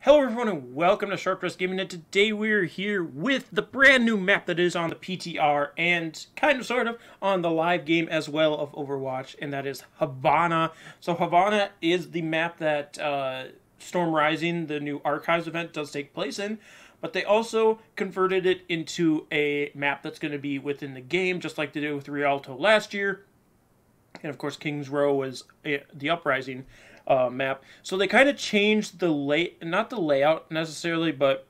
Hello everyone and welcome to Sharp Dress Gaming, and today we're here with the brand new map that is on the PTR and kind of sort of on the live game as well of Overwatch, and that is Havana. So Havana is the map that Storm Rising, the new Archives event, does take place in, but they also converted it into a map that's going to be within the game, just like they did with Rialto last year. And of course, Kings Row was the Uprising map. So they kind of changed the not the layout necessarily, but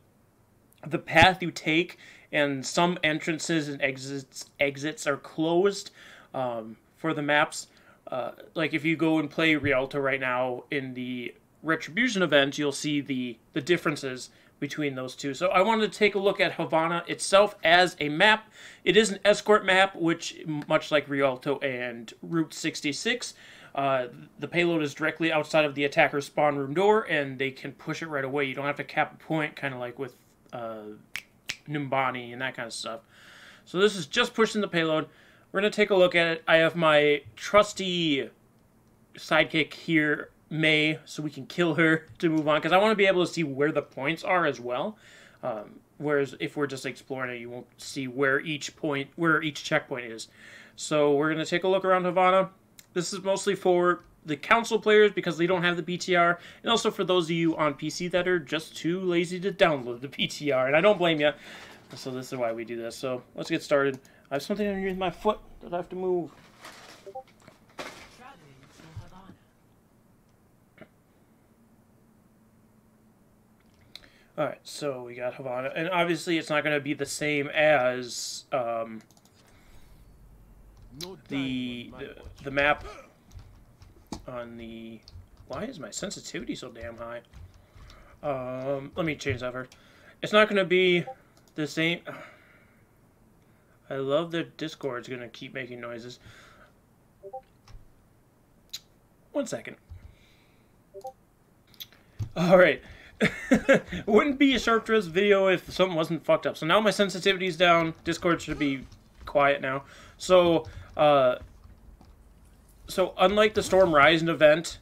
the path you take. And some entrances and exits are closed for the maps. Like if you go and play Rialto right now in the Retribution event, you'll see the differences between those two. So I wanted to take a look at Havana itself as a map. It is an escort map, which, much like Rialto and Route 66, the payload is directly outside of the attacker's spawn room door, and they can push it right away. You don't have to cap a point, kind of like with Numbani and that kind of stuff. So this is just pushing the payload. We're going to take a look at it. I have my trusty sidekick here, May, so we can kill her to move on, because I want to be able to see where the points are as well. Whereas if we're just exploring it, you won't see where each checkpoint is. So we're going to take a look around Havana. This is mostly for the console players because they don't have the PTR, and also for those of you on PC that are just too lazy to download the PTR, and I don't blame you. So this is why we do this. So let's get started. I have something underneath my foot that I have to move. Alright, so we got Havana, and obviously it's not going to be the same as the map on the... Why is my sensitivity so damn high? Let me change that first. It's not going to be the same... I love that Discord's going to keep making noises. 1 second. Alright. Wouldn't be a Sharp Dress video if something wasn't fucked up. So now my sensitivity's down. Discord should be quiet now. So, unlike the Storm Rising event,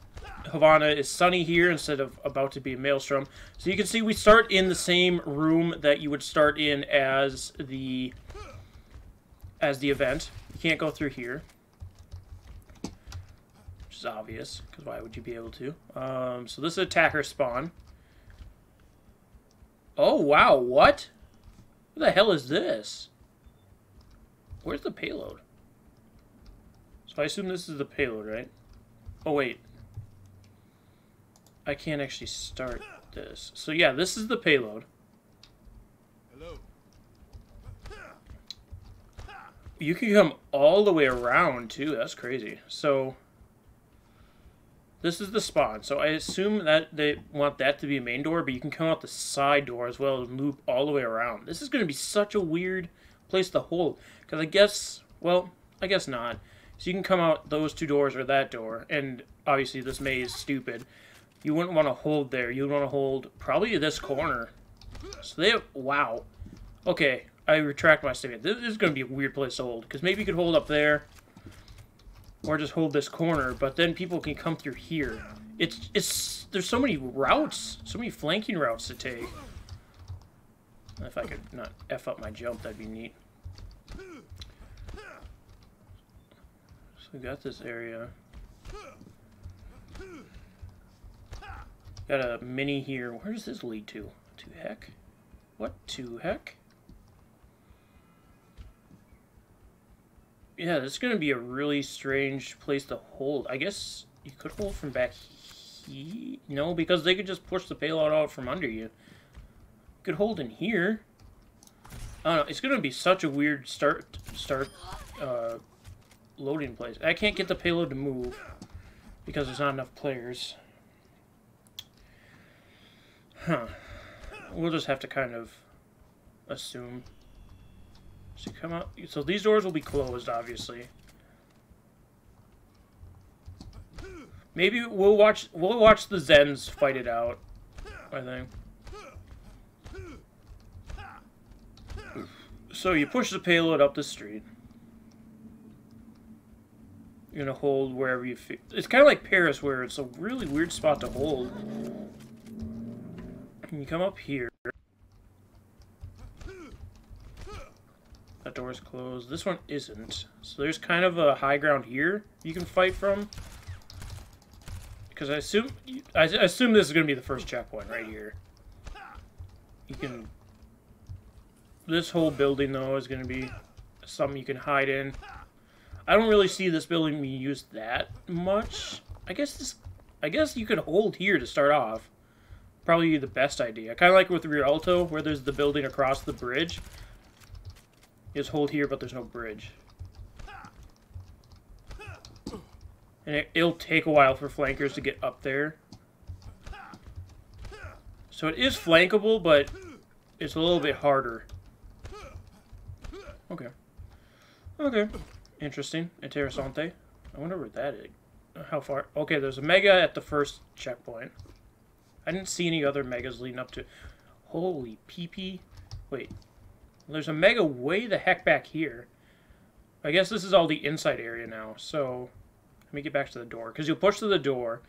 Havana is sunny here instead of about to be a maelstrom. So you can see we start in the same room that you would start in as the event. You can't go through here, which is obvious, because why would you be able to? So this is attacker spawn. Oh, wow, what? What the hell is this? Where's the payload? So I assume this is the payload, right? Oh, wait. I can't actually start this. So yeah, this is the payload. Hello. You can come all the way around, too. That's crazy. So this is the spawn. So I assume that they want that to be a main door, but you can come out the side door as well and loop all the way around. This is going to be such a weird place to hold. Because I guess, well, I guess not. So you can come out those two doors or that door. And obviously this maze is stupid. You wouldn't want to hold there. You would want to hold probably this corner. So they have, wow. Okay, I retract my statement. This is going to be a weird place to hold. Because maybe you could hold up there. Or just hold this corner, but then people can come through here. There's so many routes, so many flanking routes to take. If I could not F up my jump, that'd be neat. So we got this area. Got a mini here. Where does this lead to? To heck? What to heck? Yeah, this is going to be a really strange place to hold. I guess you could hold from back here. No, because they could just push the payload out from under you. You could hold in here. I don't know. It's going to be such a weird start loading place. I can't get the payload to move because there's not enough players. Huh. We'll just have to kind of assume. So come out. So these doors will be closed, obviously. Maybe we'll watch the Zens fight it out, I think. So you push the payload up the street. You're gonna hold wherever you feel. It's kind of like Paris, where it's a really weird spot to hold. Can you come up here? That door is closed. This one isn't. So there's kind of a high ground here you can fight from. Because I assume this is going to be the first checkpoint right here. You can... This whole building, though, is going to be something you can hide in. I don't really see this building being used that much. I guess you could hold here to start off. Probably the best idea. Kind of like with Rialto, where there's the building across the bridge. You just hold here, but there's no bridge. And it'll take a while for flankers to get up there. So it is flankable, but it's a little bit harder. Okay. Okay. Interesting. Interessante. I wonder where that is. How far? Okay, there's a mega at the first checkpoint. I didn't see any other megas leading up to... Holy pee-pee. Wait. There's a mega way the heck back here. I guess this is all the inside area now, so... Let me get back to the door, because you'll push to the door.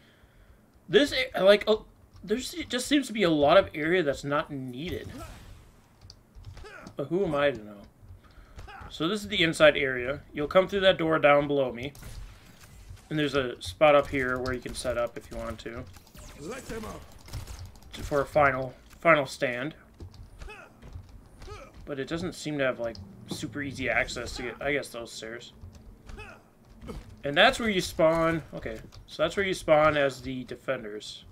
This, like, oh, there just seems to be a lot of area that's not needed. But who am I to know? So this is the inside area. You'll come through that door down below me. And there's a spot up here where you can set up if you want to. Let them up. For a final stand. But it doesn't seem to have, like, super easy access to get, I guess, those stairs. And that's where you spawn. Okay, so that's where you spawn as the defenders.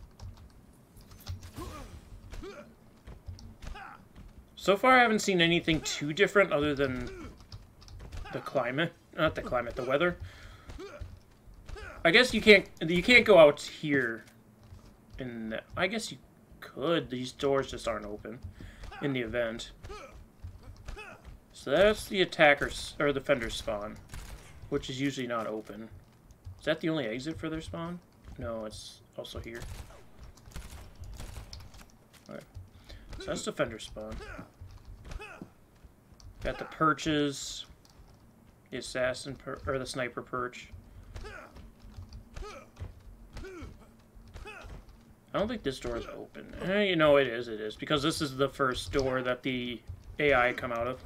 So far, I haven't seen anything too different other than the climate. Not the climate, the weather. I guess you can't go out here. I guess you could. These doors just aren't open in the event. So that's the attackers or defender spawn, which is usually not open. Is that the only exit for their spawn? No, it's also here. Okay. So that's defender spawn. Got the perches, the assassin or the sniper perch. I don't think this door is open. You know, it is, because this is the first door that the AI come out of.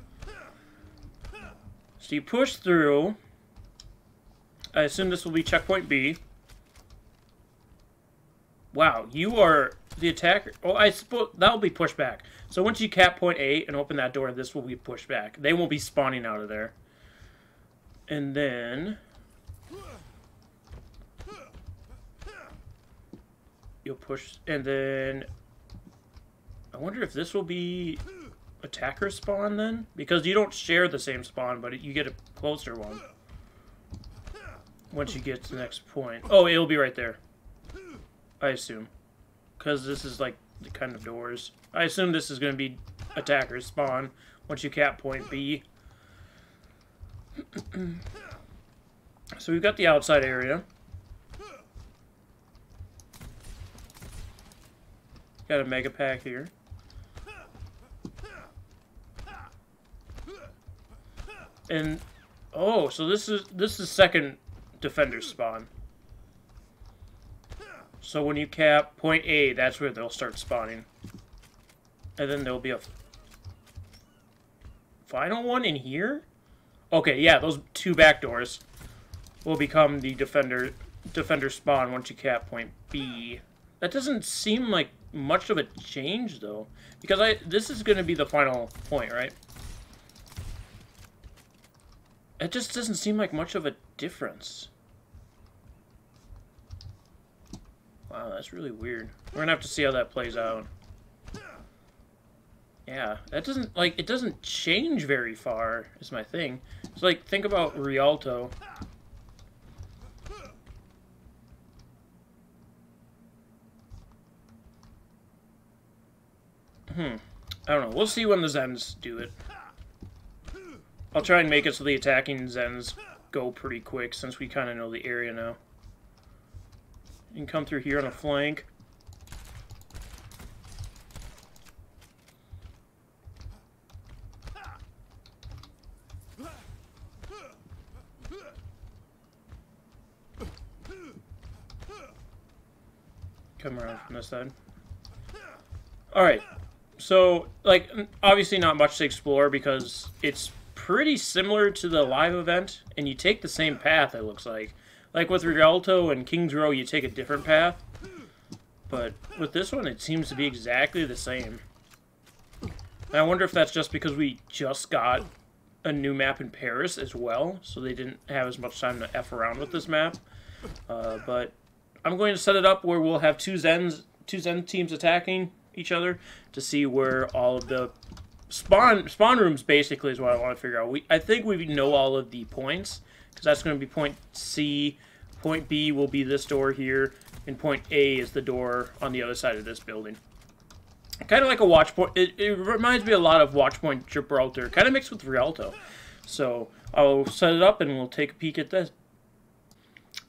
So you push through. I assume this will be checkpoint B. Wow, you are the attacker. Oh, I suppose that'll be pushed back. So once you cap point A and open that door, this will be pushed back. They won't be spawning out of there. And then you'll push, and then I wonder if this will be attacker spawn then, because you don't share the same spawn, but you get a closer one once you get to the next point. Oh, it'll be right there, I assume, because this is like the kind of doors. I assume this is going to be attacker spawn once you cap point B. So we've got the outside area. Got a mega pack here. And oh, so this is second defender spawn. So when you cap point A, that's where they'll start spawning. And then there'll be a final one in here? Okay, yeah, those two back doors will become the defender spawn once you cap point B. That doesn't seem like much of a change though, because this is going to be the final point, right? It just doesn't seem like much of a difference. Wow, that's really weird. We're gonna have to see how that plays out. Yeah, that doesn't, like, it doesn't change very far, is my thing. It's like, think about Rialto. I don't know. We'll see when the Zens do it. I'll try and make it so the attacking Zens go pretty quick, since we kind of know the area now. You can come through here on a flank. Come around from this side. Alright, so, like, obviously not much to explore because it's pretty similar to the live event, and you take the same path, it looks like. Like with Rialto and King's Row, you take a different path. But with this one, it seems to be exactly the same. And I wonder if that's just because we just got a new map in Paris as well, so they didn't have as much time to F around with this map. But I'm going to set it up where we'll have two Zen teams attacking each other to see where all of the spawn rooms basically is what I want to figure out. I think we know all of the points, because that's going to be point C, point B will be this door here, and point A is the door on the other side of this building. Kind of like a watch point. It reminds me a lot of Watch Point Gibraltar, kind of mixed with Rialto. So I'll set it up and we'll take a peek at this.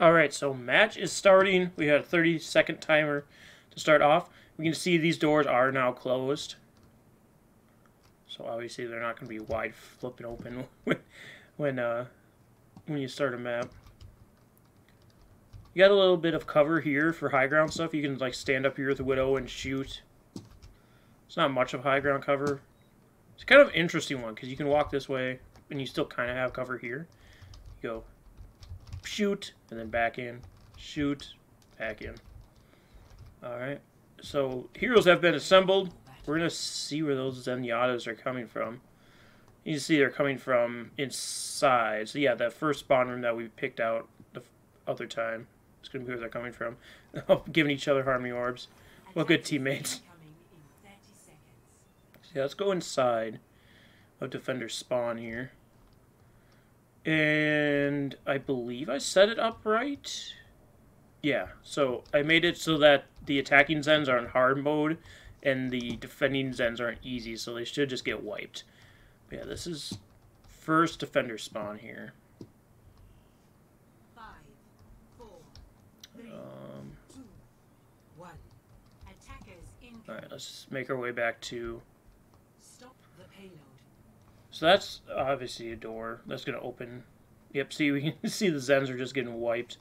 Alright, so match is starting. We had a 30-second timer to start off. We can see these doors are now closed. So obviously they're not going to be wide flipping open when you start a map. You got a little bit of cover here for high ground stuff. You can like stand up here with the Widow and shoot. It's not much of high ground cover. It's kind of an interesting one because you can walk this way and you still kind of have cover here. You go shoot and then back in, shoot, back in. Alright, so heroes have been assembled. We're going to see where those Zenyatas are coming from. You can see they're coming from inside. So yeah, that first spawn room that we picked out the other time. It's going to be where they're coming from. Giving each other harmony orbs. Well, good teammates. So yeah, let's go inside of Defender spawn here. And I believe I set it up right. Yeah, so I made it so that the attacking Zens are in hard mode and the defending Zens aren't easy, so they should just get wiped. But yeah, this is first Defender spawn here. 5, 4, 3, 2, 1. Attackers incoming. Alright, let's make our way back to... Stop the payload. So that's obviously a door. That's going to open. Yep, see, we can see the Zens are just getting wiped.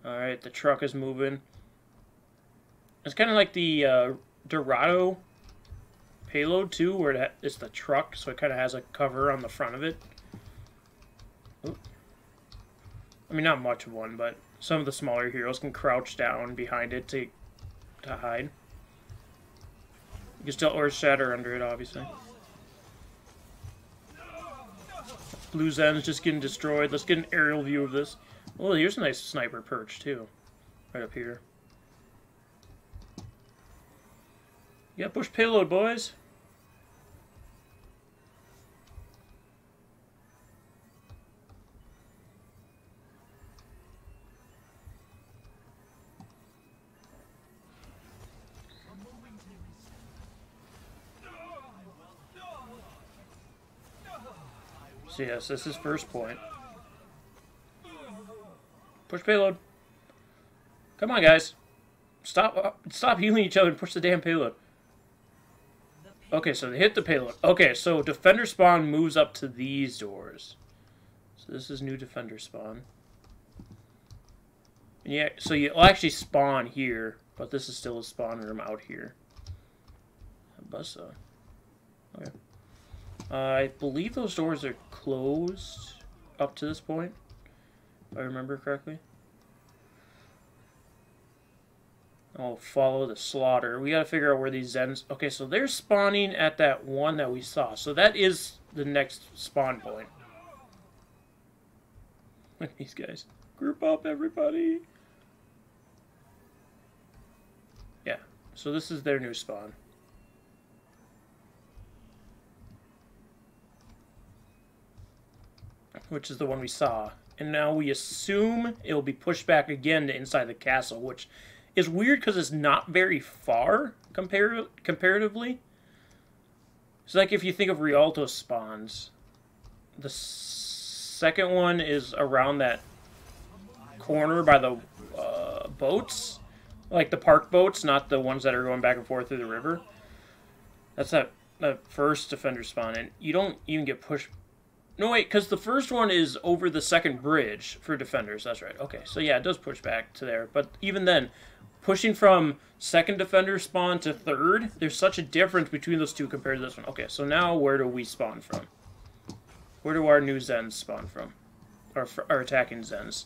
Alright, the truck is moving. It's kind of like the Dorado payload, too, where it's the truck, so it kind of has a cover on the front of it. Oop. I mean, not much of one, but some of the smaller heroes can crouch down behind it to hide. You can still Earth Shatter under it, obviously. Blue Zen's just getting destroyed. Let's get an aerial view of this. Oh, here's a nice sniper perch, too. Right up here. Yeah, push payload, boys. So yes, this is first point. Push payload. Come on, guys. Stop healing each other and push the damn payload. Okay, so they hit the payload. Okay, so Defender spawn moves up to these doors. So this is new Defender spawn. And yeah, so you'll actually spawn here, but this is still a spawn room out here. Buzzsaw. Okay. I believe those doors are closed up to this point, if I remember correctly. I'll follow the slaughter. We gotta figure out where these Zens... Okay, so they're spawning at that one that we saw. So that is the next spawn point. Look at these guys. Group up, everybody! Yeah, so this is their new spawn. Which is the one we saw. And now we assume it'll be pushed back again to inside the castle, which is weird because it's not very far comparatively. It's like if you think of Rialto spawns. The second one is around that corner by the boats. Like the park boats, not the ones that are going back and forth through the river. That's that first Defender spawn. And you don't even get pushed... No, wait, because the first one is over the second bridge for defenders. That's right. Okay, so yeah, it does push back to there. But even then, pushing from second defender spawn to third, there's such a difference between those two compared to this one. Okay, so now where do we spawn from? Where do our new Zens spawn from? Our attacking Zens.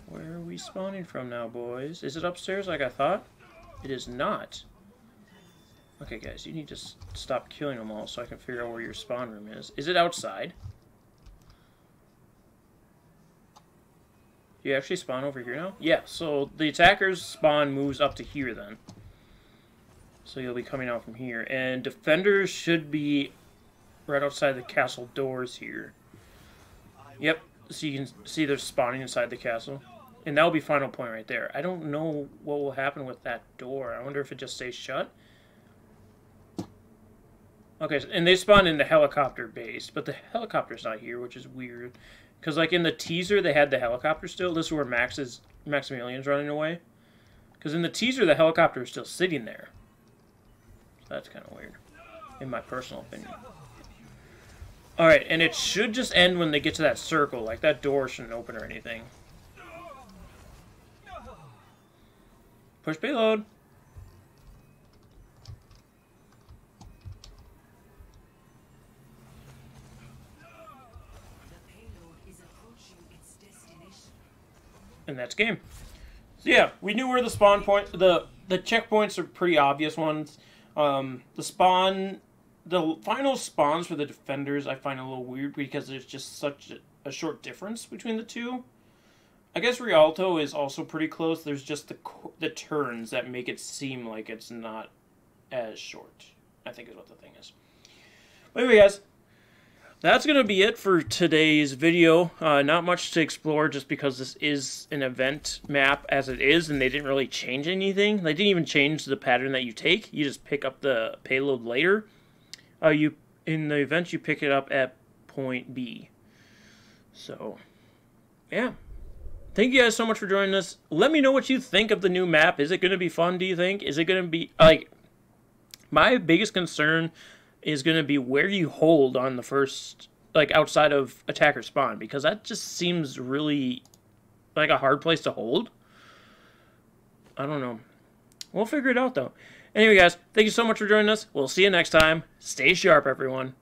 Where are we spawning from now, boys? Is it upstairs like I thought? It is not. Okay, guys, you need to stop killing them all so I can figure out where your spawn room is. Is it outside? You actually spawn over here now? Yeah, so the attacker's spawn moves up to here then. So you'll be coming out from here. And defenders should be right outside the castle doors here. Yep, so you can see they're spawning inside the castle. And that'll be final point right there. I don't know what will happen with that door. I wonder if it just stays shut. Okay, and they spawned in the helicopter base, but the helicopter's not here, which is weird. Because, like, in the teaser, they had the helicopter still. This is where Maximilian's running away. Because in the teaser, the helicopter is still sitting there. So that's kind of weird, in my personal opinion. Alright, and it should just end when they get to that circle. Like, that door shouldn't open or anything. Push payload. And that's game. So yeah, we knew where the spawn point, the checkpoints are pretty obvious ones. The final spawns for the defenders I find a little weird because there's just such a short difference between the two. I guess Rialto is also pretty close. There's just the turns that make it seem like it's not as short, I think is what the thing is. But anyway, guys, that's going to be it for today's video. Not much to explore just because this is an event map as it is, and they didn't really change anything. They didn't even change the pattern that you take. You just pick up the payload later. In the event, you pick it up at point B. So, yeah. Thank you guys so much for joining us. Let me know what you think of the new map. Is it going to be fun, do you think? Is it going to be, like, my biggest concern is going to be where you hold on the first, like, outside of attacker spawn, because that just seems really like a hard place to hold. I don't know. We'll figure it out, though. Anyway, guys, thank you so much for joining us. We'll see you next time. Stay sharp, everyone.